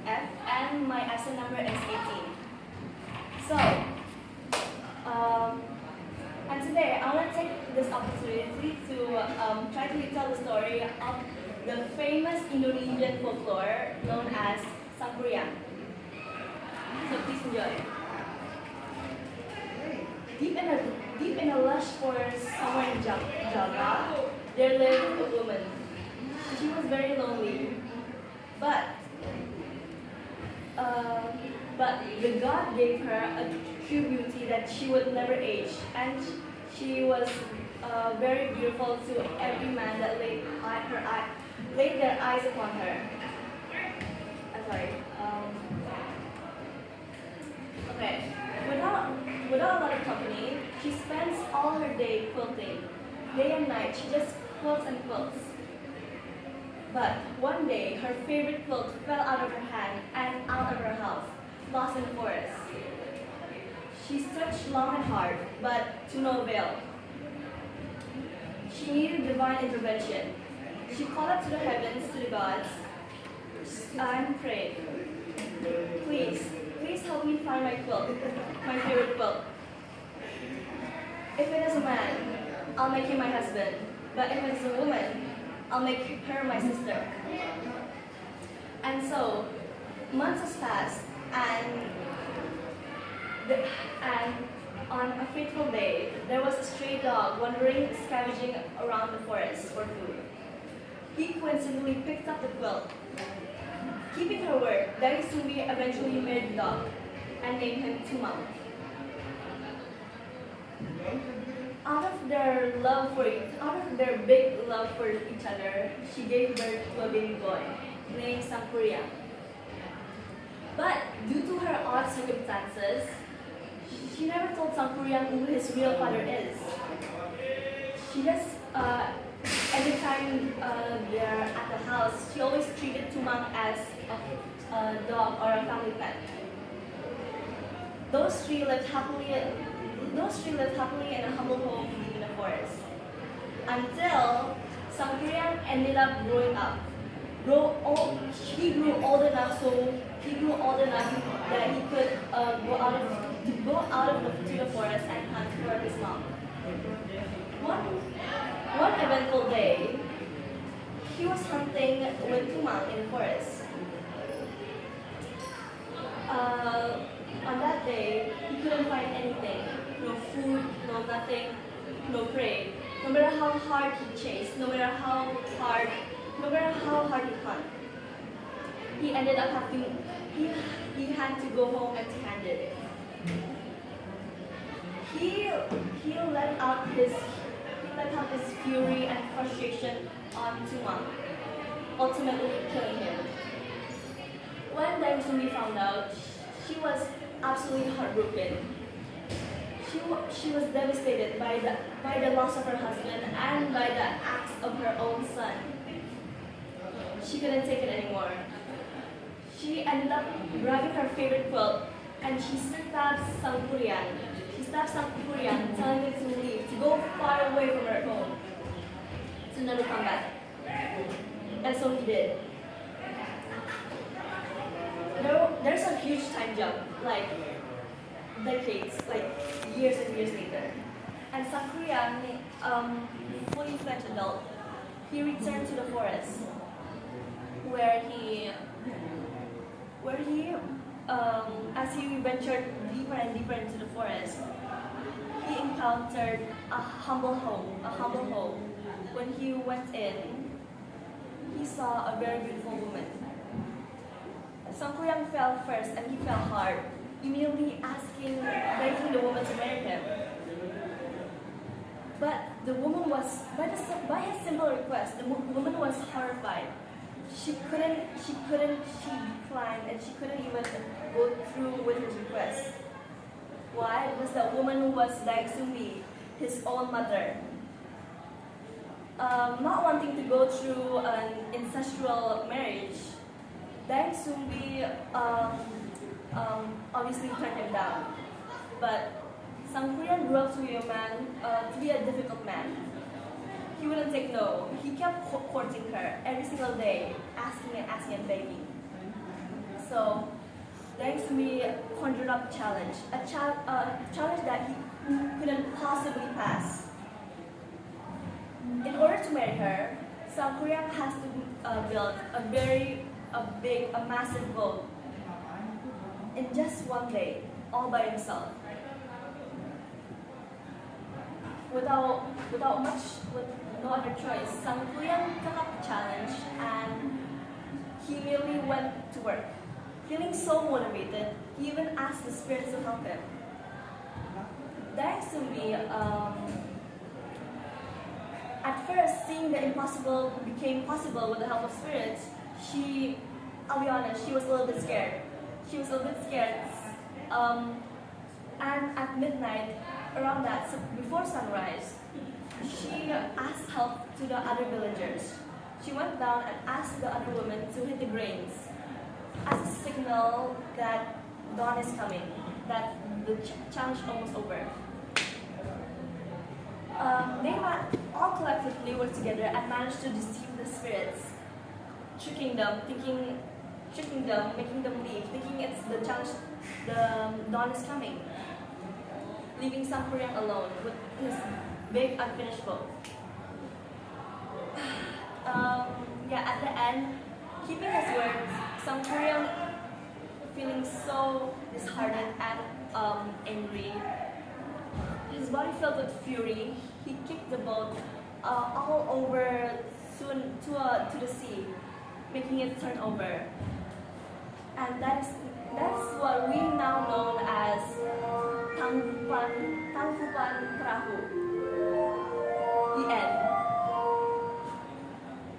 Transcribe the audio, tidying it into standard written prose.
F and my SN number is 18. So, and today I want to take this opportunity to try to tell the story of the famous Indonesian folklore known as Sangkuriang. So please enjoy. Deep in a lush forest somewhere in Java, there lived a woman. She was very lonely, but the god gave her a true beauty that she would never age, and she was very beautiful to every man that laid their eyes upon her. I'm sorry. Okay. Without a lot of company, she spends all her day quilting. Day and night, she just quilts and quilts. But one day, her favorite quilt fell out of her hand and out of her house, lost in the forest. She searched long and hard, but to no avail. She needed divine intervention. She called up to the heavens, to the gods, and prayed, Please help me find my quilt, my favorite quilt. If it is a man, I'll make him my husband. But if it's a woman, I'll make her my sister. And so, months has passed, and on a fateful day, there was a stray dog wandering, scavenging around the forest for food. He coincidentally picked up the quilt. Keeping her word, Dari Sumbi eventually married the dog and named him Tumang. Out of their big love for each other, she gave birth to a baby boy named Sangkuriang. But due to her odd circumstances, she never told Sangkuriang who his real father is. She just, every time they're at the house, she always treated Tumang as a dog or a family pet. Those three lived happily in a humble home in the forest. Until Sangkuriang ended up growing up. He grew old enough that he could go out to the forest and hunt for his mom. One eventful day, he was hunting with Tumang in the forest. On that day, he couldn't find anything. No food, no nothing, no prey. No matter how hard he chased, no matter how hard he hunted, he ended up he had to go home empty-handed. He let out his fury and frustration on Tumang, ultimately killing him. When Dari Sumbi found out, she was absolutely heartbroken. She was devastated by the loss of her husband and by the acts of her own son. She couldn't take it anymore. She ended up grabbing her favorite quilt and she stabbed Sangkuriang. Telling him to leave, to go far away from her home, to never come back. And so he did. There's a huge time jump, like decades, like years and years later. And Sangkuriang, fully fledged adult, he returned to the forest, where he as he ventured deeper and deeper into the forest, he encountered a humble home. When he went in, he saw a very beautiful woman. Sangkuriang fell first and he fell hard, immediately begging the woman to marry him. But the woman was, by his simple request, the woman was horrified. She declined and she couldn't even go through with his request. Why? Because the woman was Dari Sumbi, his own mother. Not wanting to go through an incestual marriage, Dari Sumbi obviously turned him down. But Sangkuriang grew up to be a difficult man. He wouldn't take no. He kept courting her every single day, asking and begging. So there used to be conjured up challenge, challenge that he couldn't possibly pass. In order to marry her, South Korea has to build a massive boat in just one day, all by himself. With no other choice, South Korea took up the challenge and he immediately went to work. Feeling so motivated, he even asked the spirits to help him. There used to be at first, seeing the impossible became possible with the help of spirits, I'll be honest, she was a little bit scared. She was a little bit scared. And at midnight, around that, so before sunrise, she asked help to the other villagers. She went down and asked the other women to hit the grains as a signal that dawn is coming, that the challenge is almost over. They all collectively worked together and managed to deceive the spirits, tricking them, making them leave, thinking it's the challenge, the dawn is coming, leaving Sam Korean alone with his big unfinished boat. At the end, keeping his words, Sam Korean feeling so disheartened and angry. His body filled with fury. He kicked the boat all over to the sea, making it turn over. And that's what we now know as Tangkuban Perahu. The end.